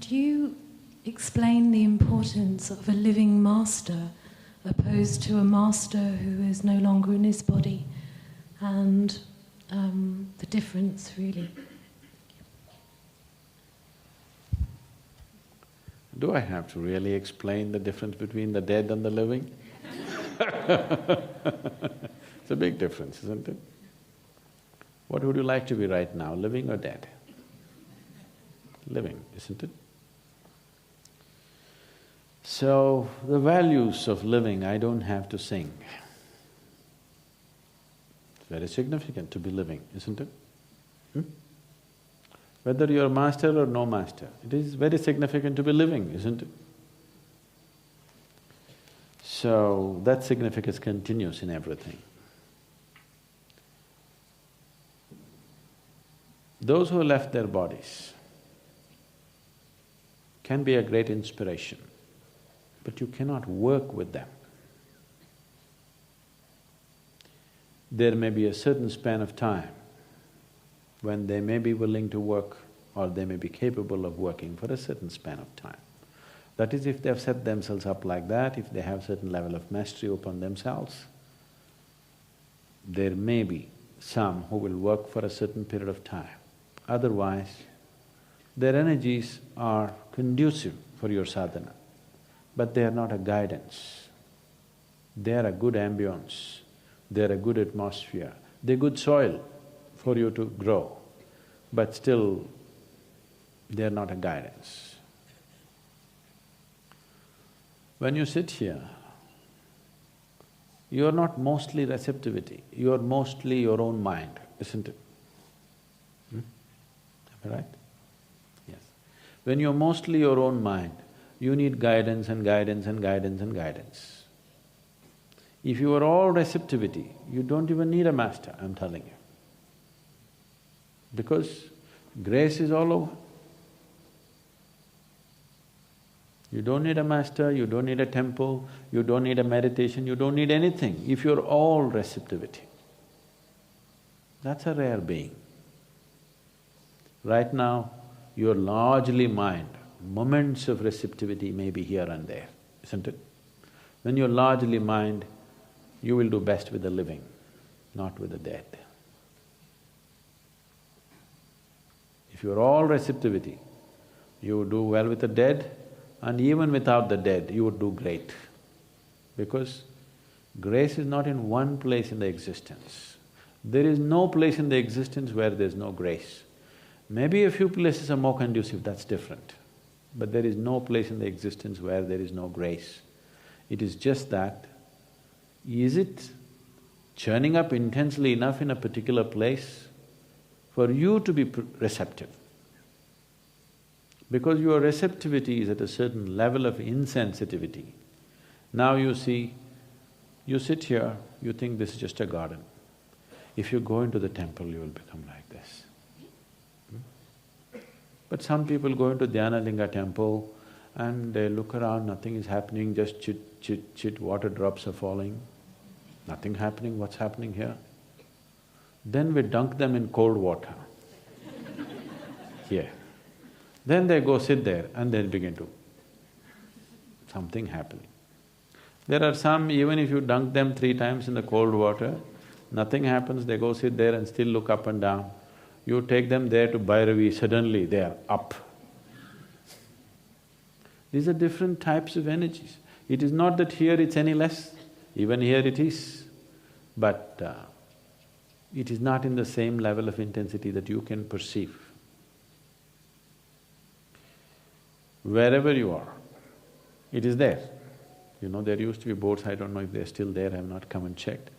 could you explain the importance of a living master opposed to a master who is no longer in his body, and the difference, really? Do I have to really explain the difference between the dead and the living? It's a big difference, isn't it? What would you like to be right now, living or dead? Living, isn't it? So, the values of living I don't have to sing. It's very significant to be living, isn't it? Whether you're a master or no master, it is very significant to be living, isn't it? So, that significance continues in everything. Those who left their bodies can be a great inspiration, but you cannot work with them. There may be a certain span of time when they may be willing to work or they may be capable of working for a certain span of time. That is, if they have set themselves up like that, if they have certain level of mastery upon themselves, there may be some who will work for a certain period of time. Otherwise, their energies are conducive for your sadhana, but they are not a guidance. They are a good ambience, they are a good atmosphere, they're good soil for you to grow, but still they are not a guidance. When you sit here, you are not mostly receptivity, you are mostly your own mind, isn't it? Am I right? Yes. When you're mostly your own mind, you need guidance and guidance and guidance and guidance. If you are all receptivity, you don't even need a master, I'm telling you. Because grace is all over. You don't need a master, you don't need a temple, you don't need a meditation, you don't need anything if you're all receptivity. That's a rare being. Right now, you're largely mind, moments of receptivity may be here and there, isn't it? When you're largely mind, you will do best with the living, not with the dead. If you're all receptivity, you would do well with the dead, and even without the dead, you would do great. Because grace is not in one place in the existence. There is no place in the existence where there's no grace. Maybe a few places are more conducive, that's different. But there is no place in the existence where there is no grace. It is just that, is it churning up intensely enough in a particular place for you to be receptive? Because your receptivity is at a certain level of insensitivity. Now you see, you sit here, you think this is just a garden. If you go into the temple, you will become like this. But some people go into Dhyanalinga temple and they look around, nothing is happening, just chit, chit, chit, water drops are falling. Nothing happening, what's happening here? Then we dunk them in cold water here. Then they go sit there and they'll begin to… something happening. There are some, even if you dunk them 3 times in the cold water, nothing happens, they go sit there and still look up and down. You take them there to Bhairavi, suddenly they are up. These are different types of energies. It is not that here it's any less, even here it is, but it is not in the same level of intensity that you can perceive. Wherever you are, it is there. You know, there used to be boards, I don't know if they're still there, I have not come and checked.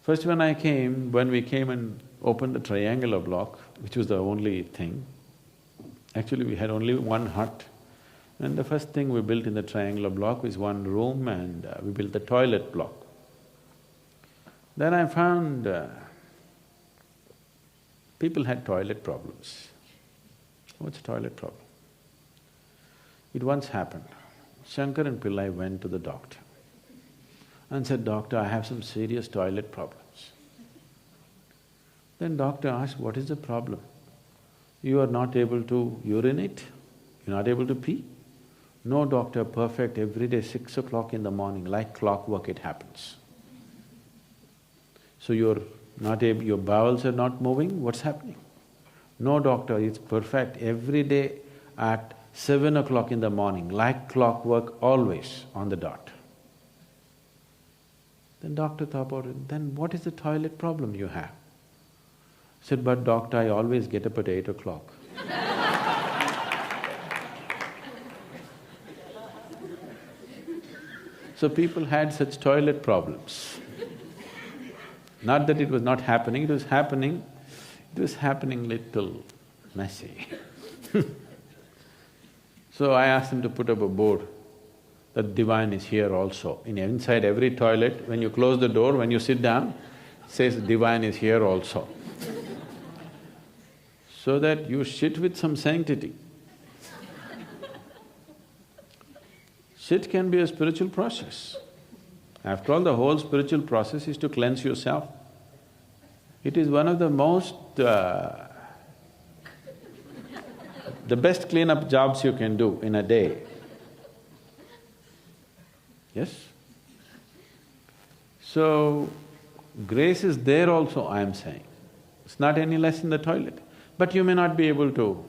First when we came and opened the triangular block, which was the only thing, actually we had only one hut, and the first thing we built in the triangular block was one room and we built the toilet block. Then I found people had toilet problems. What's a toilet problem? It once happened, Shankar and Pillai went to the doctor and said, "Doctor, I have some serious toilet problems." Then doctor asked, "What is the problem? You are not able to urinate?" You're not able to pee? No, doctor, perfect, every day 6 o'clock in the morning, like clockwork it happens. So you're not able… your bowels are not moving, what's happening? No, doctor, it's perfect, every day at 7 o'clock in the morning, like clockwork, always on the dot. Then doctor thought about it, then what is the toilet problem you have? Said, but doctor, I always get up at 8 o'clock. So people had such toilet problems. Not that it was not happening, it was happening little messy. So I asked him to put up a board that divine is here also. Inside every toilet, when you close the door, when you sit down, it says divine is here also. So that you shit with some sanctity. Shit can be a spiritual process. After all, the whole spiritual process is to cleanse yourself. It is one of the most… the best cleanup jobs you can do in a day. Yes? So, grace is there also, I am saying. It's not any less in the toilet. But you may not be able to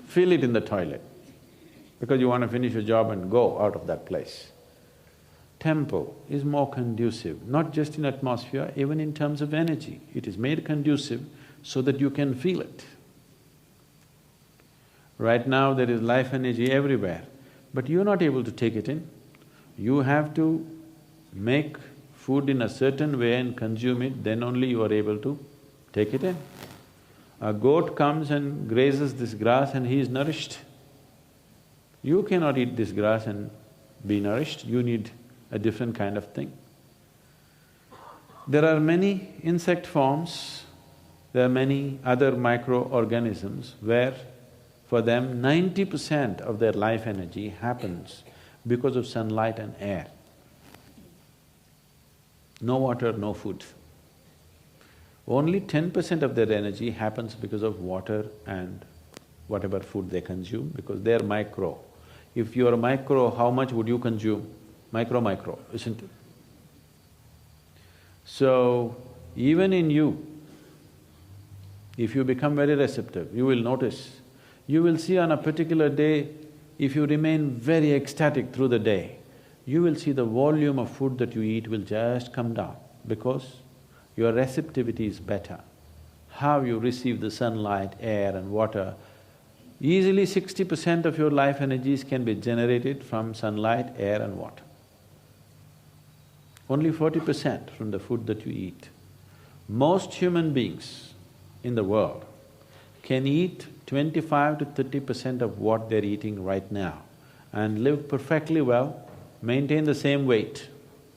feel it in the toilet because you want to finish your job and go out of that place. Temple is more conducive, not just in atmosphere, even in terms of energy. It is made conducive so that you can feel it. Right now there is life energy everywhere, but you're not able to take it in. You have to make food in a certain way and consume it, then only you are able to take it in. A goat comes and grazes this grass and he is nourished. You cannot eat this grass and be nourished, you need a different kind of thing. There are many insect forms, there are many other microorganisms where for them 90% of their life energy happens because of sunlight and air. No water, no food. Only 10% of their energy happens because of water and whatever food they consume, because they're micro. If you're micro, how much would you consume? Micro, isn't it? So, even in you, if you become very receptive, you will notice, you will see on a particular day, if you remain very ecstatic through the day, you will see the volume of food that you eat will just come down because your receptivity is better. How you receive the sunlight, air and water, easily 60% of your life energies can be generated from sunlight, air and water. Only 40% from the food that you eat. Most human beings in the world can eat 25 to 30% of what they're eating right now and live perfectly well, maintain the same weight,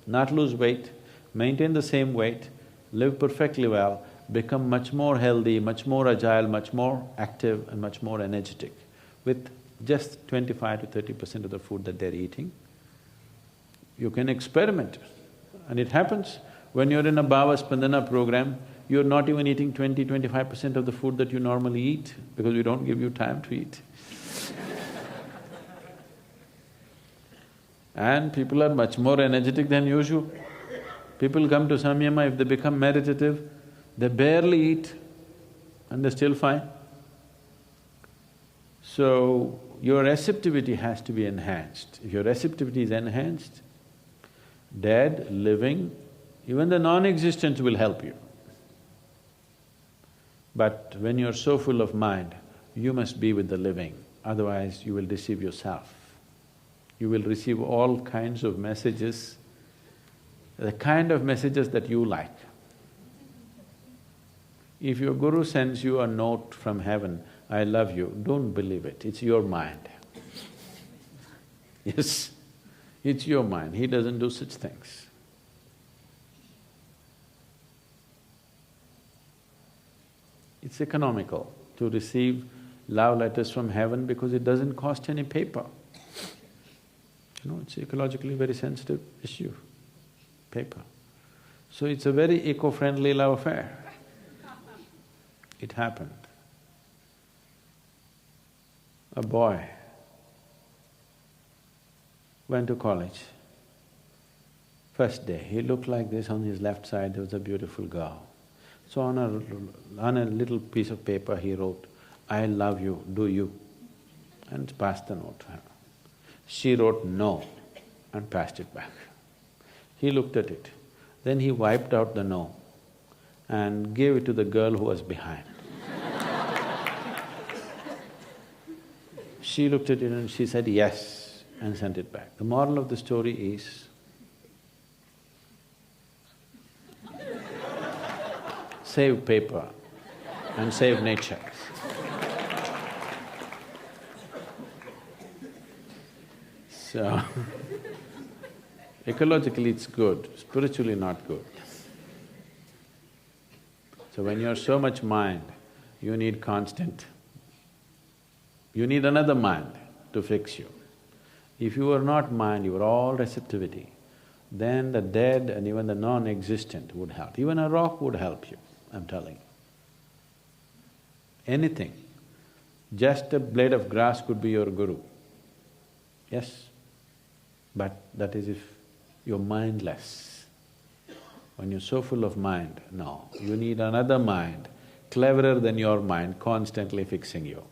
not lose weight, maintain the same weight, live perfectly well, become much more healthy, much more agile, much more active and much more energetic with just 25 to 30% of the food that they're eating. You can experiment. And it happens when you're in a Bhava Spandana program, you're not even eating 20–25% of the food that you normally eat because we don't give you time to eat. And people are much more energetic than usual. People come to samyama, if they become meditative, they barely eat and they're still fine. So, your receptivity has to be enhanced. If your receptivity is enhanced, dead, living, even the non-existent will help you. But when you're so full of mind, you must be with the living, otherwise you will deceive yourself. You will receive all kinds of messages, the kind of messages that you like. If your guru sends you a note from heaven, I love you, don't believe it, it's your mind. Yes, it's your mind, he doesn't do such things. It's economical to receive love letters from heaven because it doesn't cost any paper. You know, it's ecologically very sensitive issue, paper. So it's a very eco-friendly love affair. It happened. A boy went to college. First day, he looked like this, on his left side there was a beautiful girl. So on a little piece of paper he wrote, "I love you, do you?" and passed the note to her. She wrote no and passed it back. He looked at it. Then he wiped out the no and gave it to the girl who was behind. She looked at it and she said yes and sent it back. The moral of the story is, save paper and save nature. So, ecologically it's good, spiritually not good. So when you're so much mind, you need another mind to fix you. If you are not mind, you are all receptivity, then the dead and even the non-existent would help. Even a rock would help you, I'm telling you. Anything. Just a blade of grass could be your guru. Yes, but that is if you're mindless. When you're so full of mind, no, you need another mind, cleverer than your mind, constantly fixing you.